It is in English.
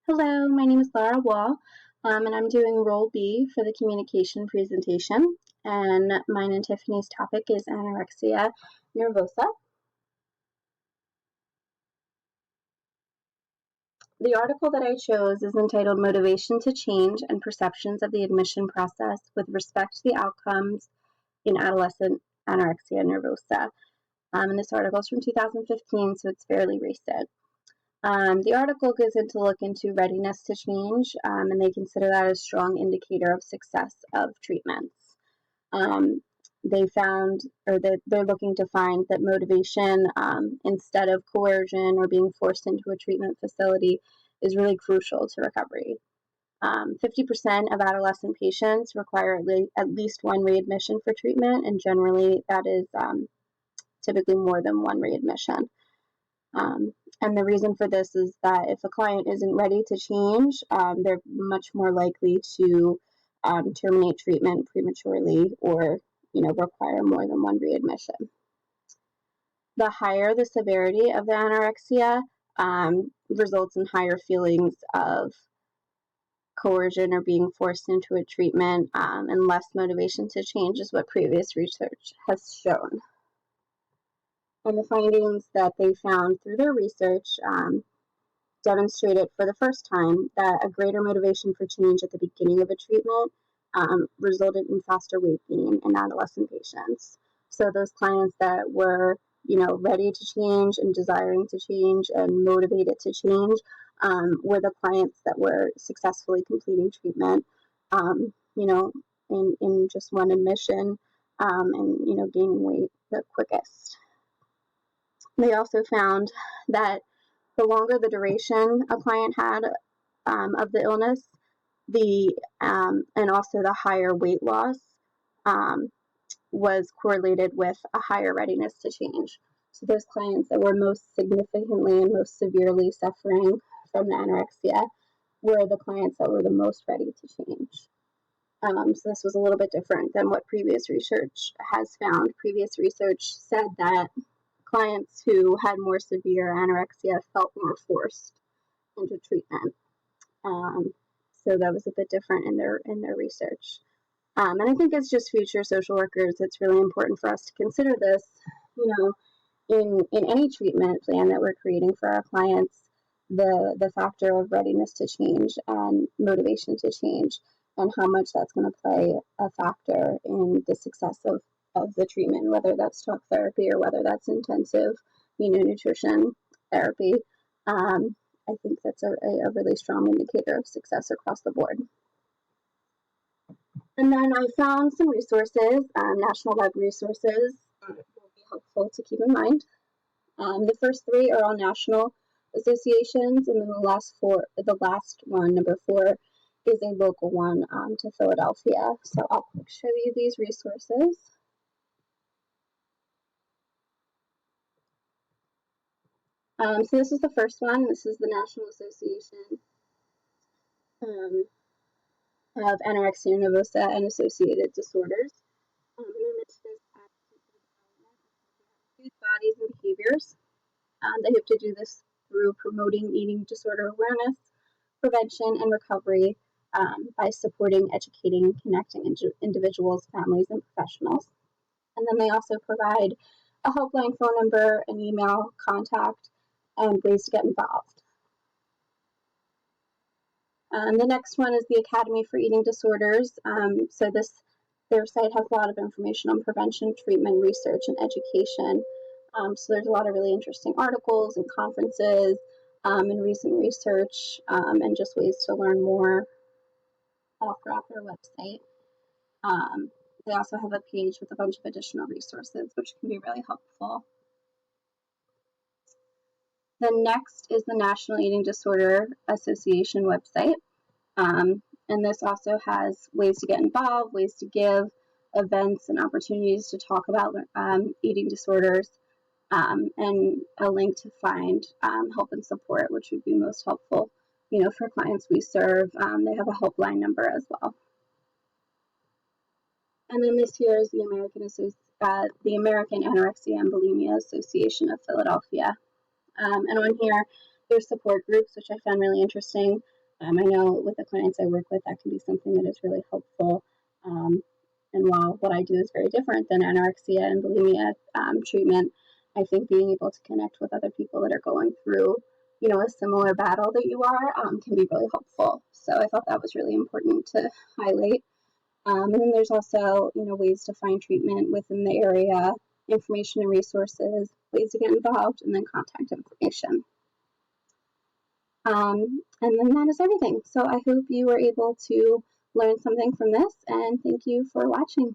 Hello, my name is Lara Wall, and I'm doing role B for the communication presentation. And mine and Tiffany's topic is anorexia nervosa. The article that I chose is entitled Motivation to Change and Perceptions of the Admission Process with Respect to the Outcomes in Adolescent Anorexia Nervosa. And this article is from 2015, so it's fairly recent. The article goes into look into readiness to change, and they consider that a strong indicator of success of treatments. They found, or they're looking to find that motivation, instead of coercion or being forced into a treatment facility, is really crucial to recovery. 50% of adolescent patients require at least one readmission for treatment, and generally that is typically more than one readmission. And the reason for this is that if a client isn't ready to change, they're much more likely to terminate treatment prematurely or require more than one readmission. The higher the severity of the anorexia, results in higher feelings of coercion or being forced into a treatment, and less motivation to change is what previous research has shown. And the findings that they found through their research demonstrated for the first time that a greater motivation for change at the beginning of a treatment resulted in faster weight gain in adolescent patients. So those clients that were, ready to change and desiring to change and motivated to change were the clients that were successfully completing treatment, in just one admission, and gaining weight the quickest. They also found that the longer the duration a client had of the illness, and also the higher weight loss was correlated with a higher readiness to change. So those clients that were most significantly and most severely suffering from the anorexia were the clients that were the most ready to change. So this was a little bit different than what previous research has found. Previous research said that clients who had more severe anorexia felt more forced into treatment. So that was a bit different in their research. And I think as just future social workers, it's really important for us to consider this, in any treatment plan that we're creating for our clients, the factor of readiness to change and motivation to change, and how much that's going to play a factor in the success of the treatment, whether that's talk therapy or whether that's intensive, nutrition therapy. I think that's a really strong indicator of success across the board. And then I found some resources, national web resources, that will be helpful to keep in mind. The first three are all national associations, and then the last one, number 4, is a local one to Philadelphia. So I'll show you these resources. So this is the first one. This is the National Association of Anorexia Nervosa and Associated Disorders. Their mission is attitude development of youth bodies and behaviors. They hope to do this through promoting eating disorder awareness, prevention, and recovery by supporting, educating, connecting individuals, families, and professionals. And then they also provide a helpline phone number, an email contact, and ways to get involved. The next one is the Academy for Eating Disorders. So their site has a lot of information on prevention, treatment, research, and education. So there's a lot of really interesting articles and conferences and recent research and just ways to learn more all throughout their website. They also have a page with a bunch of additional resources, which can be really helpful. The next is the National Eating Disorder Association website. And this also has ways to get involved, ways to give, events and opportunities to talk about eating disorders, and a link to find help and support, which would be most helpful, for clients we serve. They have a helpline number as well. And then this here is the American Anorexia and Bulimia Association of Philadelphia. And on here, there's support groups, which I found really interesting. I know with the clients I work with, that can be something that is really helpful. Um, and while what I do is very different than anorexia and bulimia treatment, I think being able to connect with other people that are going through, a similar battle that you are, can be really helpful. So I thought that was really important to highlight. And then there's also, ways to find treatment within the area, information and resources, ways to get involved, and then contact information. And then that is everything. So I hope you were able to learn something from this, and thank you for watching.